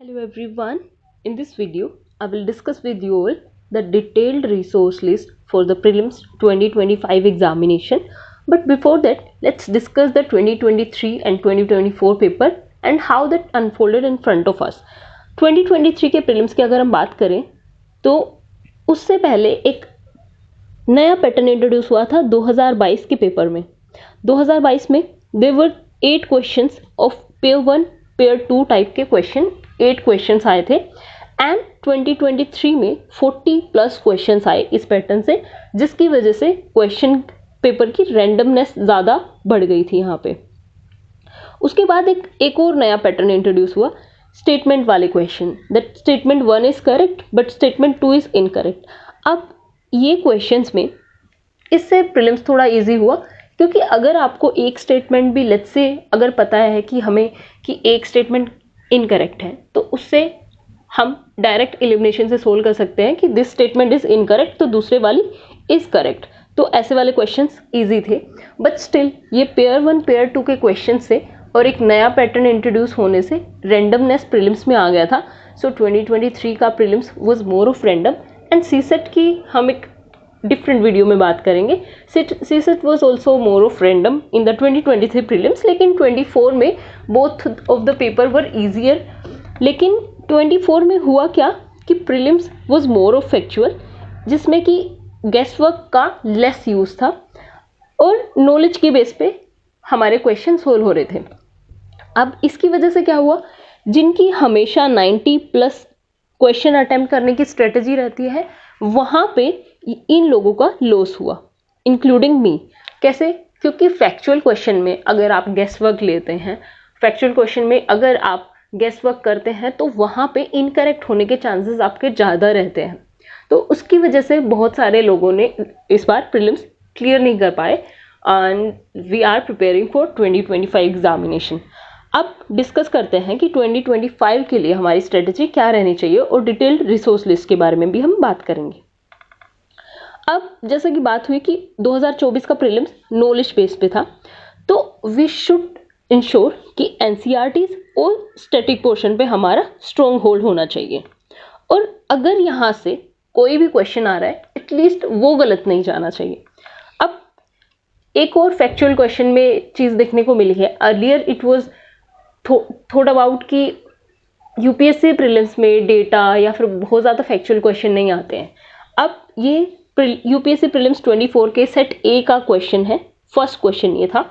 Hello everyone. In this video, I will discuss with you all the detailed resource list for the prelims 2025 examination. But before that, let's discuss the 2023 and 2024 paper and how that unfolded in front of us. 2023 के prelims की अगर हम बात करें तो उससे पहले एक नया पैटर्न इंट्रोड्यूस हुआ था 2022 के पेपर में. 2022 में there were 8 questions of pair 1 pair 2 type के क्वेश्चन 8 क्वेश्चंस आए थे एंड 2023 में 40 प्लस क्वेश्चंस आए इस पैटर्न से, जिसकी वजह से क्वेश्चन पेपर की रैंडमनेस ज़्यादा बढ़ गई थी यहाँ पे. उसके बाद एक और नया पैटर्न इंट्रोड्यूस हुआ, स्टेटमेंट वाले question, that statement 1 is correct but statement 2 is incorrect. अब ये क्वेश्चंस में इससे प्रीलिम्स थोड़ा इजी हुआ, क्योंकि अगर आपको एक स्टेटमेंट भी लेट्स से अगर पता है कि हमें कि एक स्टेटमेंट इनकरेक्ट है, तो उससे हम डायरेक्ट एलिमिनेशन से सोल्व कर सकते हैं कि दिस स्टेटमेंट इज इनकरेक्ट तो दूसरे वाली इज करेक्ट. तो ऐसे वाले क्वेश्चंस इजी थे. बट स्टिल ये पेयर 1 पेयर 2 के क्वेश्चन से और एक नया पैटर्न इंट्रोड्यूस होने से रैंडमनेस प्रीलिम्स में आ गया था. सो 2023 का prelims was more of random and CSAT की हम एक डिफरेंट वीडियो में बात करेंगे. CSAT was also more of random in the 2023 prelims, लेकिन 24 में both of the paper were easier. लेकिन 24 में हुआ क्या कि prelims was more of factual, जिसमें कि गेस वर्क का लेस यूज था और नॉलेज के बेस पे हमारे क्वेश्चन सोल्व हो रहे थे. अब इसकी वजह से क्या हुआ, जिनकी हमेशा 90 प्लस क्वेश्चन अटेम्प्ट करने की स्ट्रेटजी रहती है, वहाँ पे इन लोगों का लॉस हुआ, इंक्लूडिंग मी. कैसे? क्योंकि फैक्चुअल क्वेश्चन में अगर आप गेस वर्क लेते हैं, फैक्चुअल क्वेश्चन में अगर आप गेस वर्क करते हैं, तो वहाँ पे इनकरेक्ट होने के चांसेस आपके ज़्यादा रहते हैं. तो उसकी वजह से बहुत सारे लोगों ने इस बार प्रीलिम्स क्लियर नहीं कर पाए and we are preparing for 2025 examination. अब डिस्कस करते हैं कि 2025 के लिए हमारी स्ट्रेटजी क्या रहनी चाहिए और डिटेल्ड रिसोर्स लिस्ट के बारे में भी हम बात करेंगे. अब जैसे कि बात हुई कि 2024 का प्रीलिम्स नॉलेज बेस पे था, तो वी शुड इंश्योर कि एनसीईआरटीज और स्टैटिक पोर्शन पे हमारा स्ट्रॉन्ग होल्ड होना चाहिए. और अगर यहाँ से कोई भी क्वेश्चन आ रहा है, एटलीस्ट वो गलत नहीं जाना चाहिए. अब एक और फैक्चुअल क्वेश्चन में चीज़ देखने को मिली है. Earlier it was thought about कि यूपीएससी प्रीलिम्स में डेटा या फिर बहुत ज़्यादा फैक्चुअल क्वेश्चन नहीं आते हैं. अब ये यूपीएससी प्रीलिम्स 24 के सेट ए का क्वेश्चन है. फर्स्ट क्वेश्चन ये था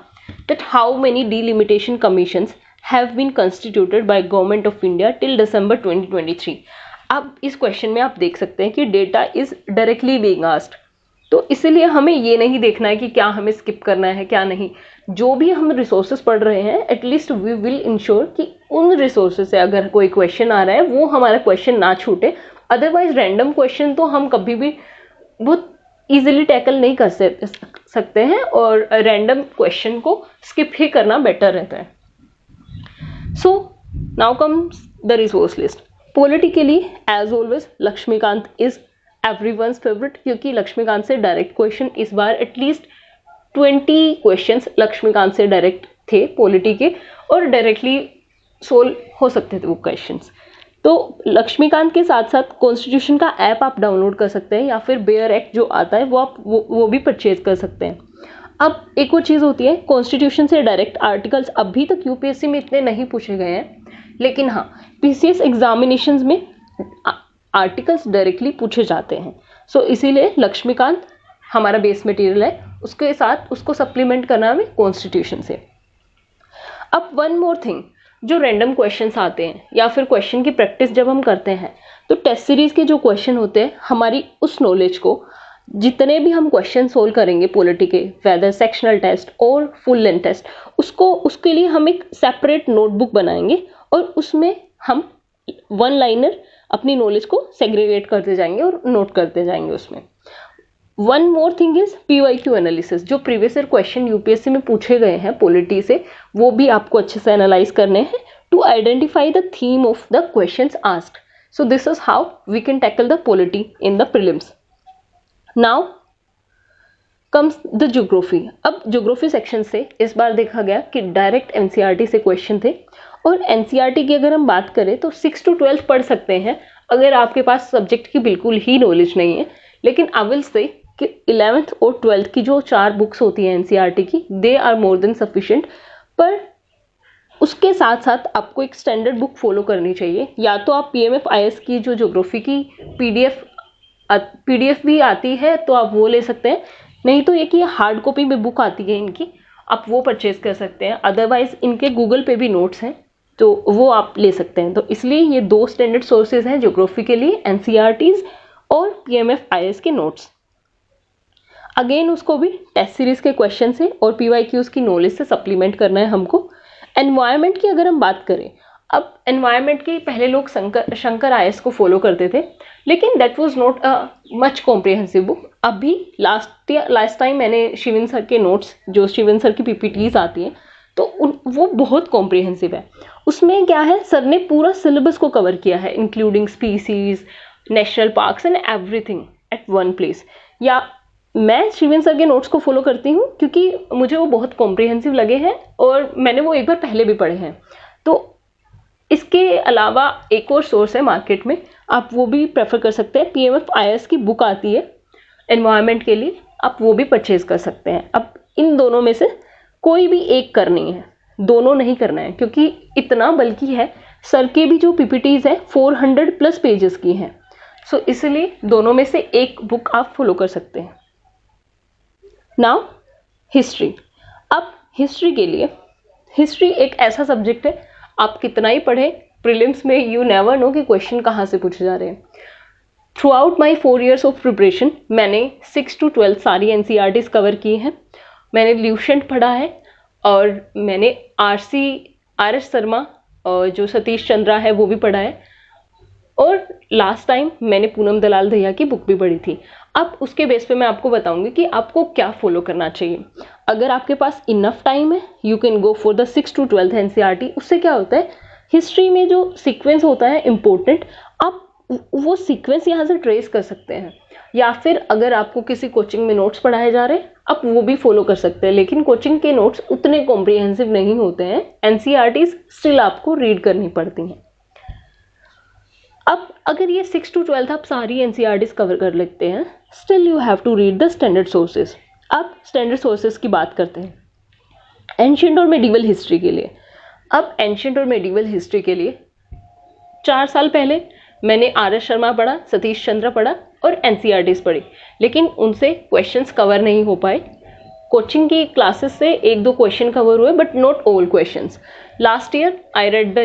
that how many delimitation commissions have been constituted by government of India till December 2023. अब इस क्वेश्चन में आप देख सकते हैं कि data is directly being asked, तो इसलिए हमें ये नहीं देखना है कि क्या हमें स्किप करना है क्या नहीं. जो भी हम रिसोर्सेज पढ़ रहे हैं, एटलीस्ट वी विल इंश्योर कि उन रिसोर्सेज से अगर कोई क्वेश्चन आ रहा है वो हमारा क्वेश्चन ना छूटे. अदरवाइज रैंडम क्वेश्चन तो हम कभी भी बहुत इजीली टैकल नहीं कर सकते हैं और रैंडम क्वेश्चन को स्किप ही करना बेटर रहता है. So now comes the resource list. Politically as always Laxmikanth is everyone's favourite, क्योंकि लक्ष्मीकांत से डायरेक्ट क्वेश्चन इस बार एटलीस्ट 20 क्वेश्चंस लक्ष्मीकांत से डायरेक्ट थे पॉलिटी के, और डायरेक्टली सोल्व हो सकते थे वो क्वेश्चंस. तो लक्ष्मीकांत के साथ साथ कॉन्स्टिट्यूशन का ऐप आप डाउनलोड कर सकते हैं, या फिर बेयर एक्ट जो आता है वो आप वो भी परचेज कर सकते हैं. अब एक और चीज़ होती है, कॉन्स्टिट्यूशन से डायरेक्ट आर्टिकल्स अभी तक यूपीएससी में इतने नहीं पूछे गए हैं, लेकिन हाँ पीसीएस एग्जामिनेशंस में आर्टिकल्स डायरेक्टली पूछे जाते हैं. सो इसीलिए लक्ष्मीकांत हमारा बेस मटेरियल है, उसके साथ उसको सप्लीमेंट करना हमें कॉन्स्टिट्यूशन से. अब वन मोर थिंग, जो रैंडम क्वेश्चंस आते हैं या फिर क्वेश्चन की प्रैक्टिस जब हम करते हैं, तो टेस्ट सीरीज के जो क्वेश्चन होते हैं, हमारी उस नॉलेज को जितने भी हम क्वेश्चन सोल्व करेंगे पॉलिटी के, वेदर सेक्शनल टेस्ट और फुल लेंथ टेस्ट, उसके लिए हम एक सेपरेट नोटबुक बनाएंगे और उसमें हम वन लाइनर अपनी नॉलेज को सेग्रीगेट करते जाएंगे और नोट करते जाएंगे उसमें. One more thing is PYQ analysis. जो प्रीवियस ईयर क्वेश्चन यूपीएससी में पूछे गए हैं पॉलिटी से, वो भी आपको अच्छे से एनालाइज करने हैं to identify the theme of the questions asked. So this is how we can tackle the polity in the prelims. Now comes the geography. अब ज्योग्राफी सेक्शन से इस बार देखा गया कि डायरेक्ट एनसीईआरटी से क्वेश्चन थे, और एनसीईआरटी की अगर हम बात करें तो 6 to 12 पढ़ सकते हैं अगर आपके पास सब्जेक्ट की बिल्कुल ही नॉलेज नहीं है। लेकिन आई विल से कि 11th और 12th की जो 4 बुक्स होती हैं एनसीईआरटी की, they are more than sufficient. पर उसके साथ साथ आपको एक स्टैंडर्ड बुक फॉलो करनी चाहिए। या तो आप पीएमएफआईएस की जो ज्योग्राफी की पीडीएफ भी आती है तो आप वो ले सकते हैं, नहीं तो एक ये हार्ड कॉपी में बुक आती है इनकी, आप वो परचेज कर सकते हैं। अदरवाइज इनके गूगल पे भी नोट्स हैं तो वो आप ले सकते हैं। तो इसलिए ये 2 स्टैंडर्ड सोर्सेज हैं ज्योग्राफी के लिए, एनसीईआरटीज और पीएमएफआईएस के नोट्स। अगेन उसको भी टेस्ट सीरीज के क्वेश्चन से और पीवाईक्यूज की नॉलेज से सप्लीमेंट करना है हमको। एनवायरनमेंट की अगर हम बात करें, अब एनवायरनमेंट की पहले लोग शंकर आईएएस को फॉलो करते थे, लेकिन that was not a much comprehensive book. अभी लास्ट टाइम मैंने शिवन सर के नोट्स, जो शिवन सर की पीपीटीज आती हैं, तो वो बहुत कॉम्प्रिहेंसिव है। उसमें क्या है, सर ने पूरा सिलेबस को कवर किया है, including species, national parks and everything at one place. या मैं शिवन सर के नोट्स को फॉलो करती हूँ क्योंकि मुझे वो बहुत कॉम्प्रिहेंसिव लगे हैं और मैंने वो एक बार पहले भी पढ़े हैं। तो इसके अलावा एक और सोर्स है मार्केट में, आप वो भी प्रेफर कर सकते हैं। पीएमएफआईएस की बुक आती है एनवायरनमेंट के लिए, आप वो भी परचेज कर सकते हैं। अब इन दोनों में से कोई भी एक करनी है, दोनों नहीं करना है, क्योंकि इतना बल्कि है, सर के भी जो पीपीटीज है 400+ पेजेस की हैं। सो इसलिए दोनों में से एक बुक आप फॉलो कर सकते हैं। Now history. अब हिस्ट्री के लिए, हिस्ट्री एक ऐसा सब्जेक्ट है, आप कितना ही पढ़े प्रीलिम्स में यू नेवर नो कि क्वेश्चन कहाँ से पूछे जा रहे हैं। Through out my 4 years of preparation मैंने 6 to 12 सारी एनसीईआरटीज कवर की हैं। मैंने ल्यूसेंट पढ़ा है और मैंने आर एस शर्मा और जो सतीश चंद्रा है वो भी पढ़ा है, और लास्ट टाइम मैंने पूनम दलाल दहिया की बुक भी पढ़ी थी। अब उसके बेस पे मैं आपको बताऊंगी कि आपको क्या फॉलो करना चाहिए। अगर आपके पास इनफ टाइम है, you can go for the 6 to 12 NCERT. उससे क्या होता है, हिस्ट्री में जो सीक्वेंस होता है इम्पोर्टेंट, आप वो सीक्वेंस यहाँ से ट्रेस कर सकते हैं। या फिर अगर आपको किसी कोचिंग में नोट्स पढ़ाए जा रहे हैं, आप वो भी फॉलो कर सकते हैं, लेकिन कोचिंग के नोट्स उतने कॉम्प्रिहेंसिव नहीं होते हैं। एनसीईआरटीज स्टिल आपको रीड करनी पड़ती हैं। अब अगर ये 6 to 12 आप सारी एनसीईआरटीज कवर कर लेते हैं, still you have to read the standard sources. अब स्टैंडर्ड सोर्सेज की बात करते हैं एंशिएंट और मेडिवल हिस्ट्री के लिए। अब एंशिएंट और मेडिवल हिस्ट्री के लिए 4 साल पहले मैंने आर एस शर्मा पढ़ा, सतीश चंद्रा पढ़ा और एनसीईआरटीज पढ़ी, लेकिन उनसे क्वेश्चंस कवर नहीं हो पाए। कोचिंग की क्लासेस से 1-2 क्वेश्चन कवर हुए, but not all questions. Last year I read the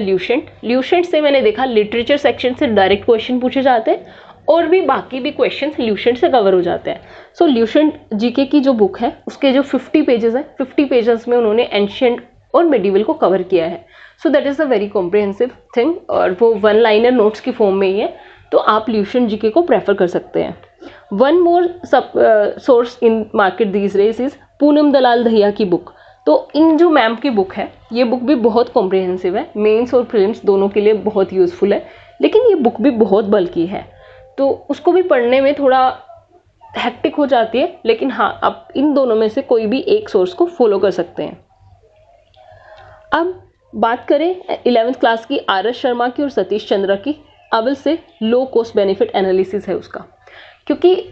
Lucent से मैंने देखा लिटरेचर सेक्शन से डायरेक्ट क्वेश्चन पूछे जाते हैं और भी बाकी भी क्वेश्चंस ल्यूसेंट से कवर हो जाते हैं। सो ल्यूसेंट जीके की जो बुक है उसके जो 50 पेजेस है, 50 पेजेस में उन्होंने एंशिएंट और मेडिवल को कवर किया है। So that is a very comprehensive thing, और वो 1 लाइनर नोट्स की फॉर्म में ही है, तो आप ल्यूसेंट जीके को प्रेफर कर सकते हैं। One more source in market these days is Poonam Dalal Dahiya की बुक। तो इन जो मैम की बुक है, ये बुक भी बहुत कॉम्प्रिहेंसिव है, मेंस और प्रीलिम्स दोनों के लिए बहुत यूजफुल है, लेकिन ये बुक भी बहुत बल्कि है, तो उसको भी पढ़ने में थोड़ा हेक्टिक हो जाती है। लेकिन हाँ, आप इन दोनों में से कोई भी एक सोर्स को फॉलो कर सकते हैं। अब बात करें 11th क्लास की आर एस शर्मा की और सतीश चंद्रा की, अवल से लो कॉस्ट बेनिफिट एनालिसिस है उसका, क्योंकि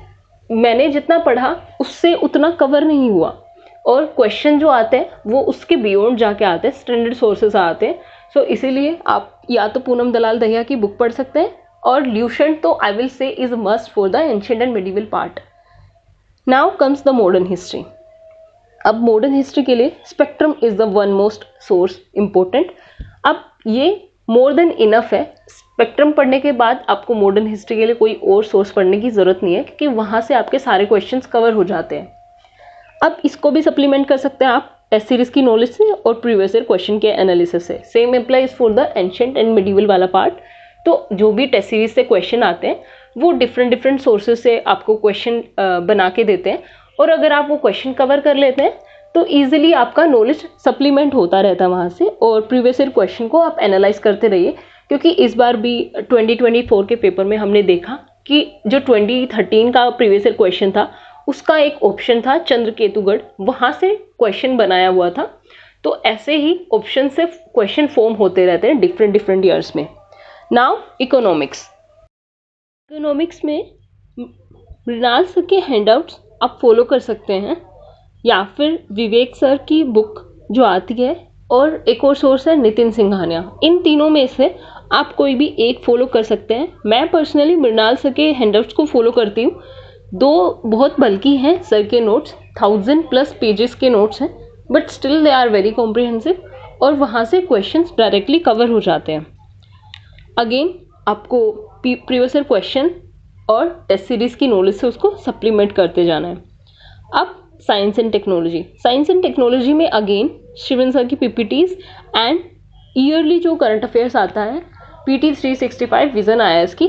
मैंने जितना पढ़ा उससे उतना कवर नहीं हुआ, और क्वेश्चन जो आते हैं वो उसके बियॉन्ड जाके आते हैं, स्टैंडर्ड सोर्सेज आते हैं। सो इसीलिए आप या तो पूनम दलाल दहिया की बुक पढ़ सकते हैं, और ल्यूसेंट तो I will say is must for the ancient and medieval part. Now comes the modern history. अब मॉडर्न हिस्ट्री के लिए spectrum is the one most source important. अब ये मोर देन इनफ है, स्पेक्ट्रम पढ़ने के बाद आपको मॉडर्न हिस्ट्री के लिए कोई और सोर्स पढ़ने की जरूरत नहीं है, क्योंकि वहाँ से आपके सारे क्वेश्चंस कवर हो जाते हैं। अब इसको भी सप्लीमेंट कर सकते हैं आप टेस्ट सीरीज की नॉलेज से और प्रीवियस ईयर क्वेश्चन के एनालिसिस से। Same applies for the ancient and medieval वाला पार्ट। तो जो भी टेस्ट सीरीज से क्वेश्चन आते हैं वो डिफरेंट सोर्सेज से आपको क्वेश्चन बना के देते हैं, और अगर आप वो क्वेश्चन कवर कर लेते हैं तो ईजिली आपका नॉलेज सप्लीमेंट होता रहता है वहाँ से, और प्रीवियस ईयर क्वेश्चन को आप एनालाइज करते रहिए। क्योंकि इस बार भी 2024 के पेपर में हमने देखा कि जो 2013 का प्रीवियस ईयर क्वेश्चन था उसका एक ऑप्शन था चंद्रकेतुगढ़, वहां से क्वेश्चन बनाया हुआ था। तो ऐसे ही ऑप्शन से क्वेश्चन फॉर्म होते रहते हैं डिफरेंट डिफरेंट ईयर्स में। नाउ इकोनॉमिक्स में मृणाल सर के हैंडआउट्स आप फॉलो कर सकते हैं, या फिर विवेक सर की बुक जो आती है, और एक और सोर्स है नितिन सिंघानिया। इन तीनों में से आप कोई भी एक फॉलो कर सकते हैं। मैं पर्सनली मृणाल सर के हैंडआउट्स को फॉलो करती हूँ। दो बहुत बल्कि हैं सर के नोट्स, 1000+ पेजेस के नोट्स हैं, but still they are very comprehensive, और वहाँ से क्वेश्चंस डायरेक्टली कवर हो जाते हैं। अगेन आपको प्रीवियस ईयर क्वेश्चन और टेस्ट सीरीज की नॉलेज से उसको सप्लीमेंट करते जाना है। अब साइंस एंड टेक्नोलॉजी में अगेन शिवन सर की पीपीटीज एंड ईयरली जो करंट अफेयर्स आता है PT 365 विजन IAS की,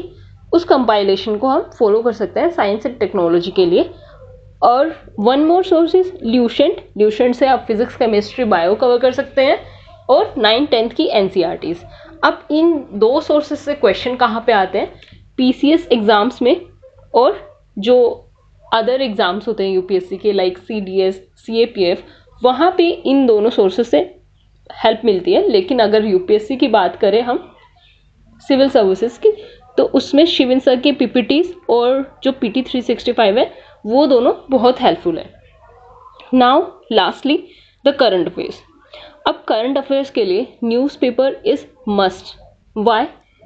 उस कंपाइलेशन को हम फॉलो कर सकते हैं साइंस एंड टेक्नोलॉजी के लिए। और one more source is Lucent से आप फिजिक्स, केमिस्ट्री, बायो कवर कर सकते हैं, और 9th-10th की NCERTs। अब इन दो सोर्सेज से क्वेश्चन कहाँ पे आते हैं? PCS एग्जाम्स में, और जो अदर एग्जाम्स होते हैं UPSC के लाइक CDS, CAPF, वहाँ पे इन दोनों सोर्सेज से हेल्प मिलती है। लेकिन अगर UPSC की बात करें हम सिविल सर्विसेज की, तो उसमें शिवन सर के PPTs और जो PT 365 है वो दोनों बहुत हेल्पफुल है। Now lastly the current affairs. अब करंट अफेयर्स के लिए न्यूज़पेपर इज मस्ट। वाई?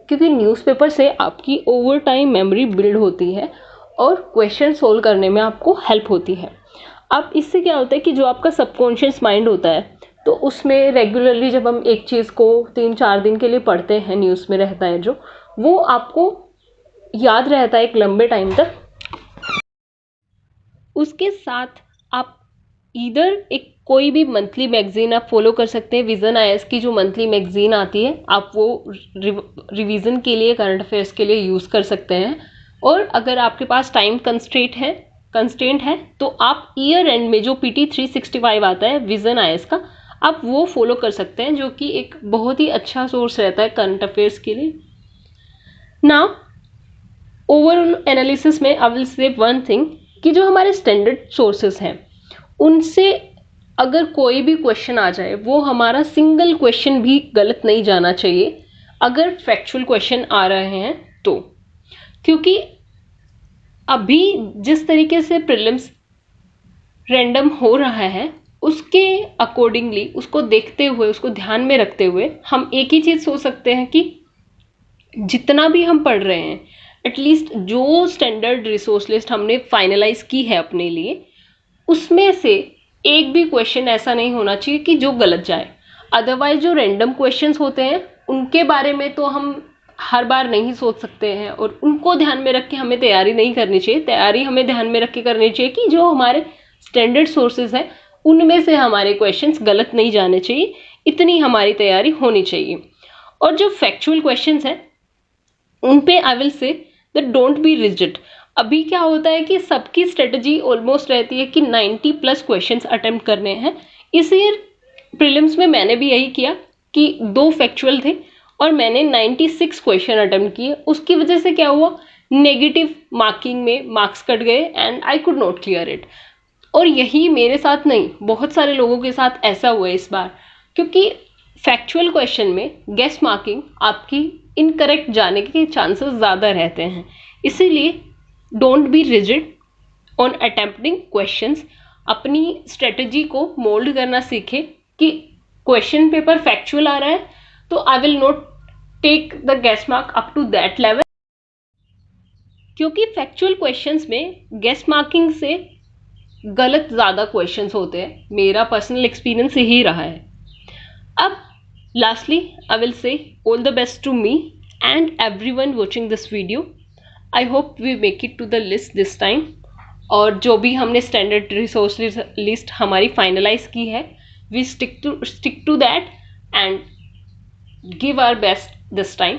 क्योंकि न्यूज़पेपर से आपकी ओवर टाइम मेमोरी बिल्ड होती है और क्वेश्चन सोल्व करने में आपको हेल्प होती है। अब इससे क्या होता है कि जो आपका सबकॉन्शियस माइंड होता है, तो उसमें रेगुलरली जब हम एक चीज़ को 3-4 दिन के लिए पढ़ते हैं, न्यूज़ में रहता है जो, वो आपको याद रहता है एक लंबे टाइम तक। उसके साथ आप इधर एक कोई भी मंथली मैगजीन आप फॉलो कर सकते हैं। विजन IAS की जो मंथली मैगजीन आती है, आप वो रिवीजन के लिए, करंट अफेयर्स के लिए यूज़ कर सकते हैं। और अगर आपके पास टाइम कंस्ट्रेंट है तो आप ईयर एंड में जो PT 365 आता है विजन IAS का, आप वो फॉलो कर सकते हैं, जो कि एक बहुत ही अच्छा सोर्स रहता है करंट अफेयर्स के लिए। नाउ ओवरऑल एनालिसिस में I will say one thing, कि जो हमारे स्टैंडर्ड सोर्सेस हैं उनसे अगर कोई भी क्वेश्चन आ जाए, वो हमारा सिंगल क्वेश्चन भी गलत नहीं जाना चाहिए अगर फैक्चुअल क्वेश्चन आ रहे हैं तो। क्योंकि अभी जिस तरीके से प्रीलिम्स रैंडम हो रहा है, उसके अकॉर्डिंगली, उसको देखते हुए, उसको ध्यान में रखते हुए हम एक ही चीज़ सोच सकते हैं कि जितना भी हम पढ़ रहे हैं, एटलीस्ट जो स्टैंडर्ड रिसोर्स लिस्ट हमने फाइनलाइज की है अपने लिए, उसमें से एक भी क्वेश्चन ऐसा नहीं होना चाहिए कि जो गलत जाए। अदरवाइज जो रैंडम क्वेश्चंस होते हैं उनके बारे में तो हम हर बार नहीं सोच सकते हैं, और उनको ध्यान में रख के हमें तैयारी नहीं करनी चाहिए। तैयारी हमें ध्यान में रख के करनी चाहिए कि जो हमारे स्टैंडर्ड सोर्सेज हैं उनमें से हमारे क्वेश्चंस गलत नहीं जाने चाहिए, इतनी हमारी तैयारी होनी चाहिए। और जो फैक्चुअल क्वेश्चंस हैं उन पे I will say that don't be rigid. अभी क्या होता है कि सबकी स्ट्रेटजी ऑलमोस्ट रहती है कि 90+ क्वेश्चंस अटेम्प्ट करने हैं। इस ईयर प्रीलिम्स में मैंने भी यही किया कि 2 फैक्चुअल थे और मैंने 96 क्वेश्चन अटेम्प्ट किए। उसकी वजह से क्या हुआ, नेगेटिव मार्किंग में मार्क्स कट गए and I could not clear it. और यही मेरे साथ नहीं, बहुत सारे लोगों के साथ ऐसा हुआ है इस बार, क्योंकि फैक्चुअल क्वेश्चन में गेस मार्किंग आपकी इनकरेक्ट जाने के चांसेस ज़्यादा रहते हैं। इसीलिए don't be rigid on attempting questions. अपनी स्ट्रेटजी को मोल्ड करना सीखे कि क्वेश्चन पेपर फैक्चुअल आ रहा है तो I will not take the guess mark up to that level, क्योंकि फैक्चुअल क्वेश्चंस में गेस मार्किंग से गलत ज़्यादा क्वेश्चंस होते हैं। मेरा पर्सनल एक्सपीरियंस यही रहा है। अब lastly I will say all the best to me and everyone watching this video. I hope we make it to the list this time, और जो भी हमने स्टैंडर्ड रिसोर्स लिस्ट हमारी फाइनलाइज की है, we stick to that and give our best this time.